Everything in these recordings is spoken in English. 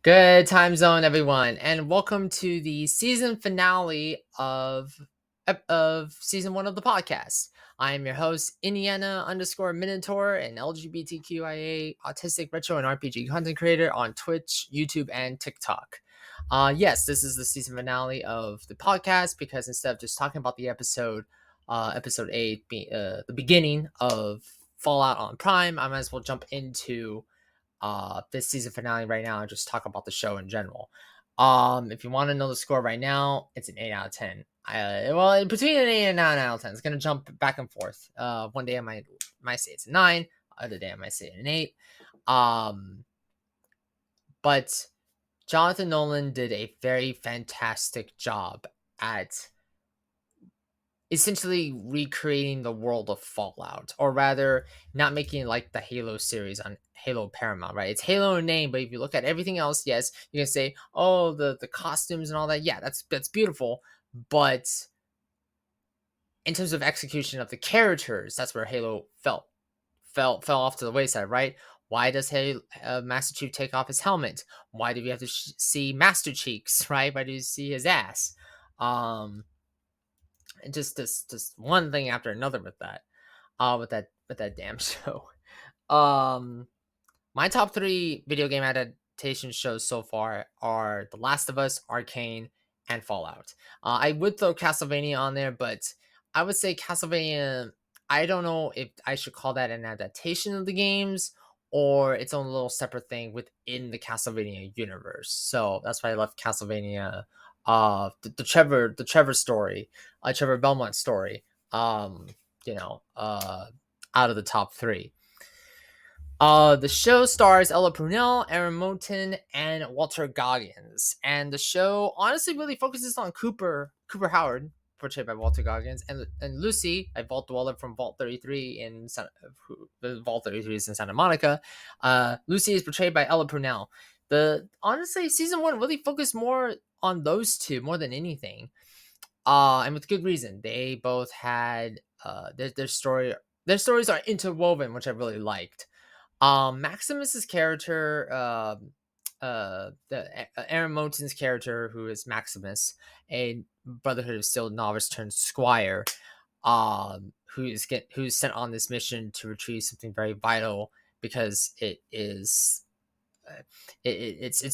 Good time zone, everyone, and welcome to the season finale of season one of the podcast. I am your host, Indiana_Minotaur, an LGBTQIA autistic retro and RPG content creator on Twitch, YouTube, and TikTok. Yes, this is the season finale of the podcast because instead of just talking about the episode 8, the beginning of Fallout on Prime, I might as well jump into this season finale right now and just talk about the show in general. If you want to know the score right now, it's an 8 out of 10. Well, between an 8 and 9 out of 10, it's gonna jump back and forth. One day I might say it's a 9, other day I might say an 8. But Jonathan Nolan did a very fantastic job at essentially recreating the world of Fallout, or rather not making it like the Halo series on Halo Paramount, right? It's Halo in name, but if you look at everything else, yes, you can say, oh, the costumes and all that, yeah, that's beautiful, but in terms of execution of the characters, that's where Halo fell off to the wayside, right? Why does Master Chief take off his helmet? Why do we have to see Master Cheeks, right? Why do you see his ass? And just one thing after another with that damn show. My top 3 video game adaptation shows so far are The Last of Us, Arcane, and Fallout. I would throw Castlevania on there, but I would say Castlevania, I don't know if I should call that an adaptation of the games or its own little separate thing within the Castlevania universe. So that's why I left Castlevania, the Trevor story, Trevor Belmont story, out of the top 3. The show stars Ella Prunell, Aaron Moulton, and Walter Goggins. And the show honestly really focuses on Cooper Howard, portrayed by Walter Goggins, and Lucy, a Vault Dweller from Vault 33 in Vault 33 is in Santa Monica. Lucy is portrayed by Ella Prunell. Honestly, season 1 really focused more on those two more than anything. And with good reason. They both had their stories are interwoven, which I really liked. Maximus's character, Aaron Moulton's character, who is Maximus, a Brotherhood of Steel novice turned squire, who's sent on this mission to retrieve something very vital because it's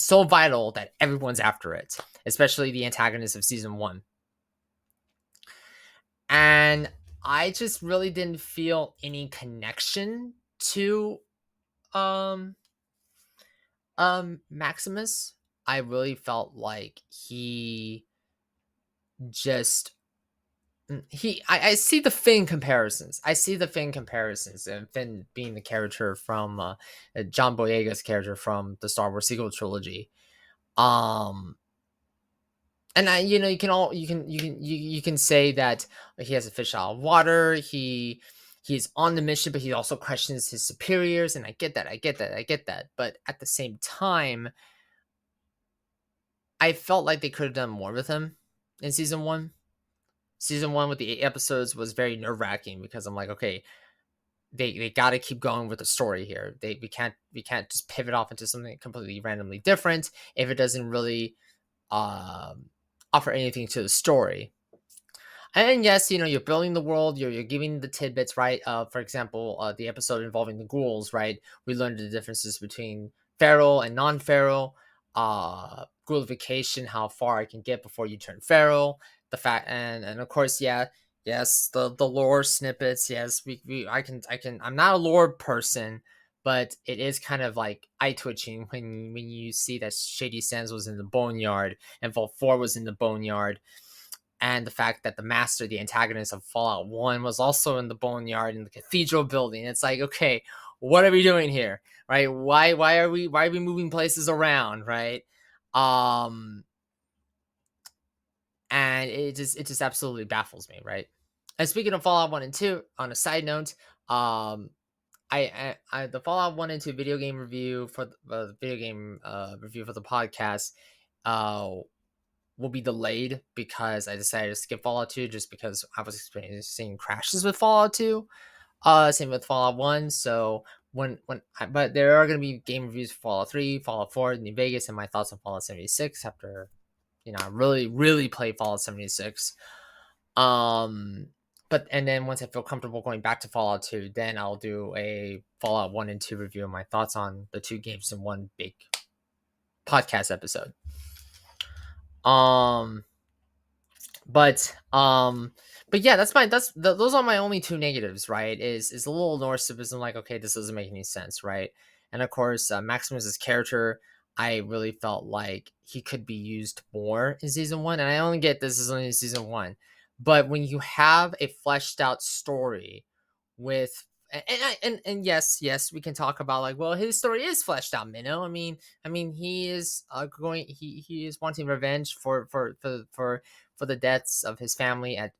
so vital that everyone's after it, especially the antagonist of season 1. And I just really didn't feel any connection to Maximus. I really felt like I see the Finn comparisons. And Finn being the character from John Boyega's character from the Star Wars sequel trilogy. And you can say that he has a fish out of water. He's on the mission, but he also questions his superiors, and I get that. But at the same time, I felt like they could have done more with him in season 1. Season 1 with the 8 episodes was very nerve-wracking because I'm like, okay, they got to keep going with the story here. We can't just pivot off into something completely randomly different if it doesn't really offer anything to the story. And yes, you're building the world, you're giving the tidbits, right? For example, the episode involving the ghouls, right? We learned the differences between feral and non-feral, ghoulification, how far I can get before you turn feral, the fact, and of course, yes, the lore snippets, yes, I'm not a lore person, but it is kind of like eye-twitching when you see that Shady Sands was in the Boneyard and Vault 4 was in the Boneyard, and the fact that the master, the antagonist of Fallout 1, was also in the Boneyard in the Cathedral building. It's like, okay, what are we doing here, right? Why are we moving places around, right? And it just absolutely baffles me, right? And speaking of Fallout 1 and 2, on a side note, the Fallout 1 and 2 video game review for the video game review for the podcast will be delayed because I decided to skip Fallout 2 just because I was experiencing crashes with Fallout 2. Same with Fallout 1, so but there are going to be game reviews for Fallout 3, Fallout 4, New Vegas, and my thoughts on Fallout 76 after, I really play Fallout 76. But and then once I feel comfortable going back to Fallout 2, then I'll do a Fallout 1 and 2 review of my thoughts on the two games in one big podcast episode. But yeah, those are my only two negatives, right? Is a little Norsepism, like, okay, this doesn't make any sense, right? And of course, Maximus's character, I really felt like he could be used more in season 1, and I only get this is only season 1, but when you have a fleshed out story with and yes, we can talk about, like, well, his story is fleshed out, Minnow. I mean, he is he is wanting revenge for the deaths of his family after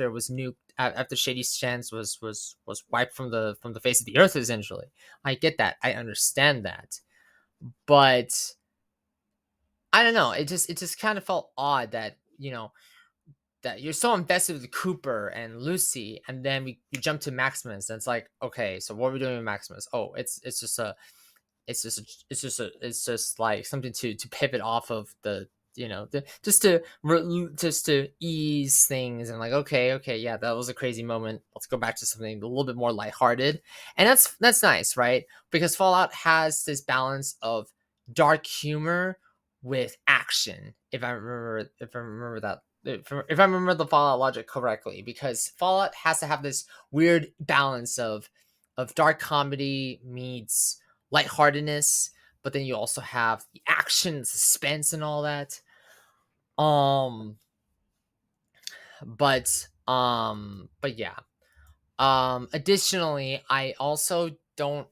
it was nuked, after Shady Sands was wiped from the face of the earth, essentially. I get that, I understand that, but I don't know. It just kind of felt odd that that you're so invested with Cooper and Lucy, and then we jump to Maximus, and it's like, okay, so what are we doing with Maximus? Oh, it's just like something to pivot off of the just to ease things, and like, okay, yeah, that was a crazy moment. Let's go back to something a little bit more lighthearted, and that's nice, right? Because Fallout has this balance of dark humor with action. If I remember that. If I remember the Fallout logic correctly, because Fallout has to have this weird balance of dark comedy meets lightheartedness, but then you also have the action, suspense, and all that. But yeah. Additionally, I also don't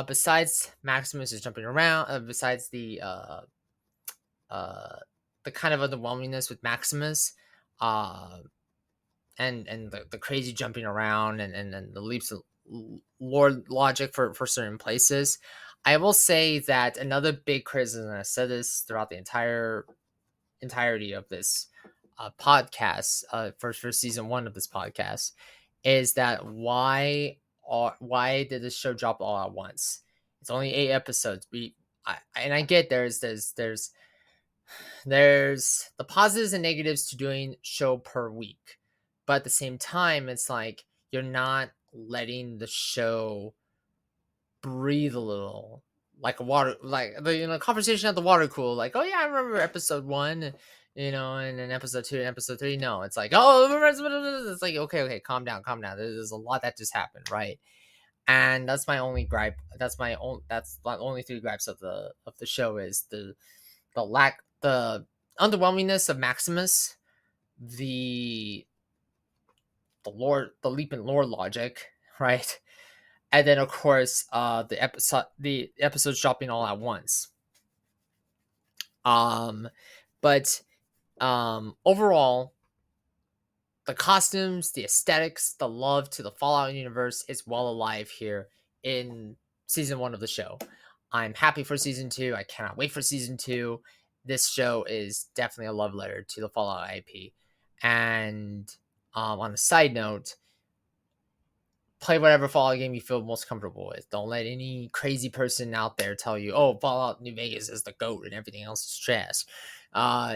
besides Maximus is jumping around, besides the kind of underwhelmingness with Maximus, and the crazy jumping around, and the leaps of lore logic for certain places, I will say that another big criticism, and I said this throughout the entirety of this podcast, for season 1 of this podcast, is that why did this show drop all at once? It's only 8 episodes. I get there's the positives and negatives to doing show per week, but at the same time, it's like you're not letting the show breathe a little, like a water, like the conversation at the water cooler, like, oh yeah, I remember episode 1, and then episode 2 and episode 3. No, it's like, oh, it's like, okay, calm down. There's a lot that just happened, right? And that's my only gripe. That's the only 3 gripes of the show, is the underwhelmingness of Maximus, the leap in lore logic, right? And then, of course, the episodes dropping all at once. But overall, the costumes, the aesthetics, the love to the Fallout universe is well alive here in season 1 of the show. I'm happy for season 2. I cannot wait for season 2. This show is definitely a love letter to the Fallout IP. And on a side note, play whatever Fallout game you feel most comfortable with. Don't let any crazy person out there tell you, oh, Fallout New Vegas is the GOAT and everything else is trash.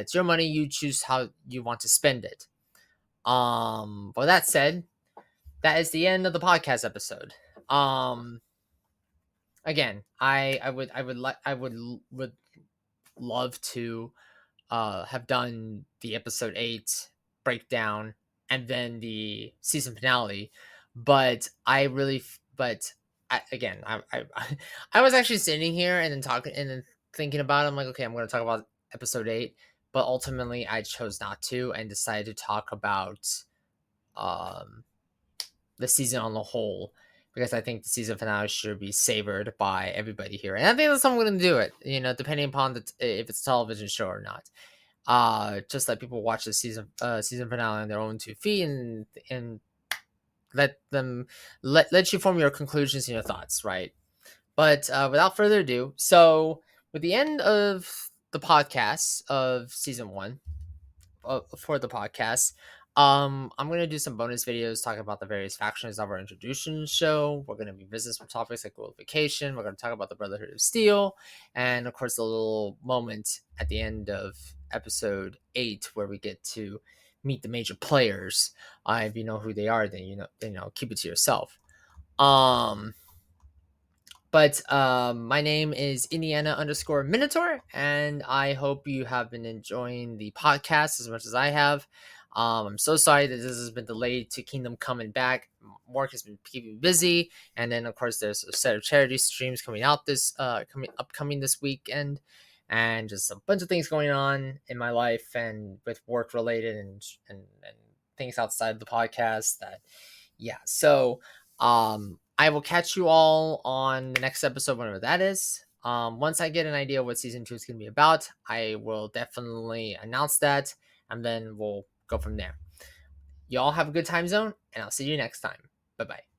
It's your money. You choose how you want to spend it. But that said, that is the end of the podcast episode. Again, I would love to have done the episode 8 breakdown and then the season finale, but I was actually sitting here and then talking and then thinking about it. I'm like, okay, I'm going to talk about episode 8, but ultimately I chose not to and decided to talk about the season on the whole, because I think the season finale should be savored by everybody here, and I think that's how I'm going to do it. Depending upon if it's a television show or not. Just let people watch the season finale on their own 2 feet, and let you form your conclusions and your thoughts, right? But without further ado, so with the end of the podcast of season 1 for the podcast, I'm gonna do some bonus videos talking about the various factions of our introduction show. We're gonna revisit some topics like glorification. We're gonna talk about the Brotherhood of Steel, and of course the little moment at the end of episode 8 where we get to meet the major players. If you know who they are, then keep it to yourself. But my name is Indiana_Minotaur, and I hope you have been enjoying the podcast as much as I have. I'm so sorry that this has been delayed to Kingdom coming back. Work has been keeping me busy, and then of course there's a set of charity streams coming out upcoming this weekend, and just a bunch of things going on in my life and with work related and things outside the podcast that so I will catch you all on the next episode, whenever that is. Once I get an idea of what season 2 is going to be about, I will definitely announce that, and then we'll go from there. Y'all have a good time zone, and I'll see you next time. Bye-bye.